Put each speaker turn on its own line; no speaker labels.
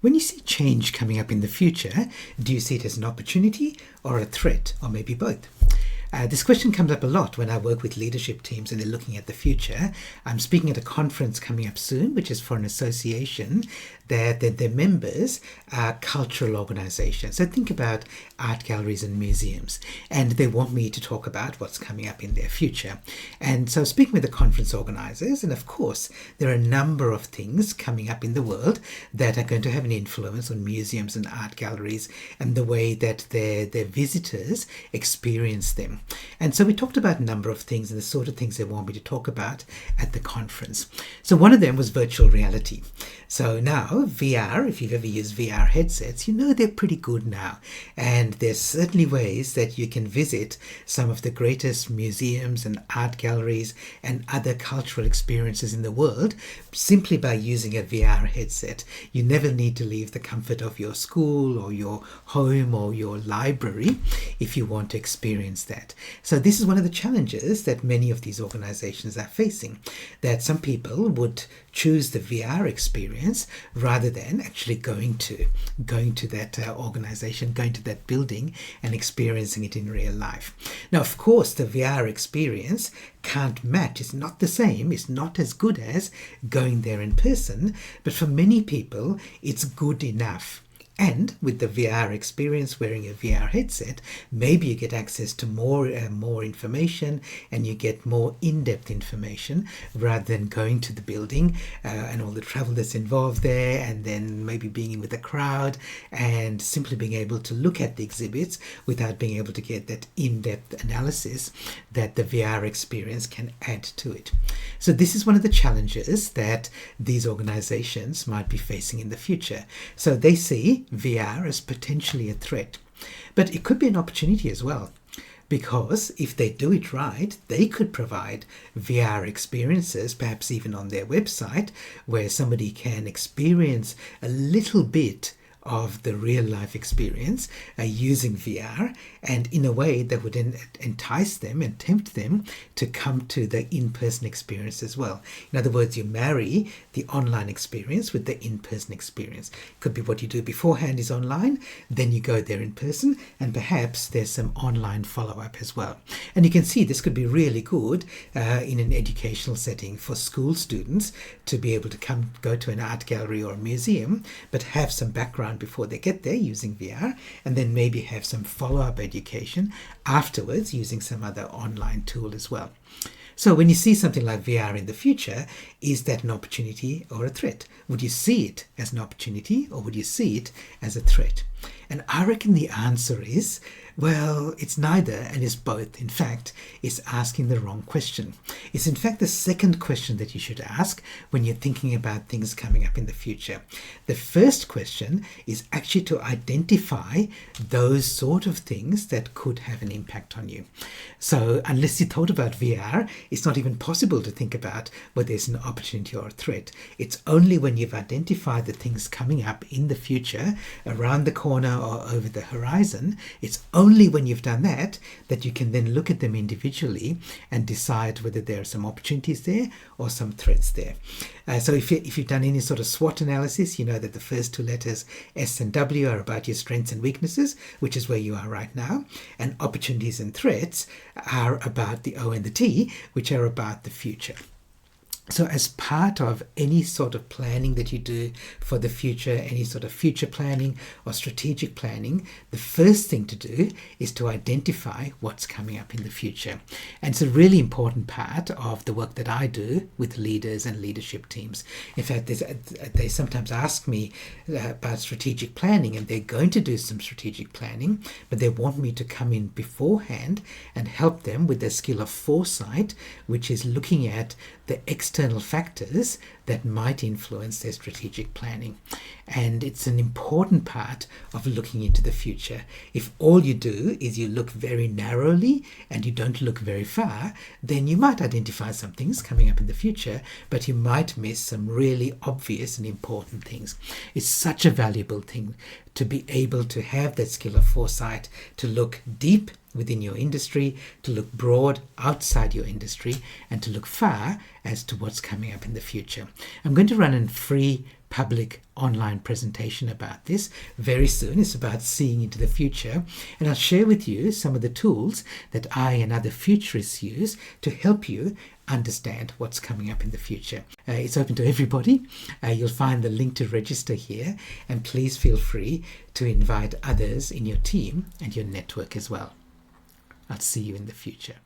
When you see change coming up in the future, do you see it as an opportunity or a threat, or maybe both? This question comes up a lot when I work with leadership teams and they're looking at the future. I'm speaking at a conference coming up soon, which is for an association that their members are cultural organizations. So think about art galleries and museums, and they want me to talk about what's coming up in their future. And so speaking with the conference organizers, and of course, there are a number of things coming up in the world that are going to have an influence on museums and art galleries and the way that their visitors experience them. And so we talked about a number of things and the sort of things they want me to talk about at the conference. So one of them was virtual reality. So now VR, if you've ever used VR headsets, you know they're pretty good now. And there's certainly ways that you can visit some of the greatest museums and art galleries and other cultural experiences in the world simply by using a VR headset. You never need to leave the comfort of your school or your home or your library if you want to experience that. So this is one of the challenges that many of these organizations are facing, that some people would choose the VR experience rather than actually going to that organization, going to that building and experiencing it in real life. Now, of course, the VR experience can't match. It's not the same. It's not as good as going there in person, but for many people, it's good enough. And with the VR experience, wearing a VR headset, maybe you get access to more information and you get more in-depth information rather than going to the building and all the travel that's involved there, and then maybe being in with a crowd and simply being able to look at the exhibits without being able to get that in-depth analysis that the VR experience can add to it. So this is one of the challenges that these organizations might be facing in the future. So they see VR as potentially a threat, but it could be an opportunity as well, because if they do it right, they could provide VR experiences, perhaps even on their website, where somebody can experience a little bit of the real life experience using VR, and in a way that would entice them and tempt them to come to the in-person experience as well. In other words, you marry the online experience with the in-person experience. Could be what you do beforehand is online, then you go there in person, and perhaps there's some online follow-up as well. And you can see this could be really good in an educational setting for school students to be able to go to an art gallery or a museum, but have some background before they get there using VR, and then maybe have some follow-up education afterwards using some other online tool as well. So when you see something like VR in the future, is that an opportunity or a threat? Would you see it as an opportunity or would you see it as a threat? And I reckon the answer is, well, it's neither and it's both. In fact, it's asking the wrong question. It's in fact the second question that you should ask when you're thinking about things coming up in the future. The first question is actually to identify those sort of things that could have an impact on you. So unless you thought about VR, it's not even possible to think about whether it's an opportunity or a threat. It's only when you've identified the things coming up in the future, around the corner or over the horizon, it's only when you've done that that you can then look at them individually and decide whether there are some opportunities there or some threats there. So if you've done any sort of SWOT analysis, you know that the first two letters S and W are about your strengths and weaknesses, which is where you are right now, and opportunities and threats are about the O and the T, which are about the future. So as part of any sort of planning that you do for the future, any sort of future planning or strategic planning, the first thing to do is to identify what's coming up in the future. And it's a really important part of the work that I do with leaders and leadership teams. In fact, they sometimes ask me about strategic planning, and they're going to do some strategic planning, but they want me to come in beforehand and help them with the skill of foresight, which is looking at the external factors that might influence their strategic planning. And it's an important part of looking into the future. If all you do is you look very narrowly and you don't look very far, then you might identify some things coming up in the future, but you might miss some really obvious and important things. It's such a valuable thing to be able to have that skill of foresight, to look deep within your industry, to look broad outside your industry, and to look far as to what's coming up in the future. I'm going to run a free public online presentation about this very soon. It's about seeing into the future, and I'll share with you some of the tools that I and other futurists use to help you understand what's coming up in the future. It's open to everybody. You'll find the link to register here, and please feel free to invite others in your team and your network as well. I'll see you in the future.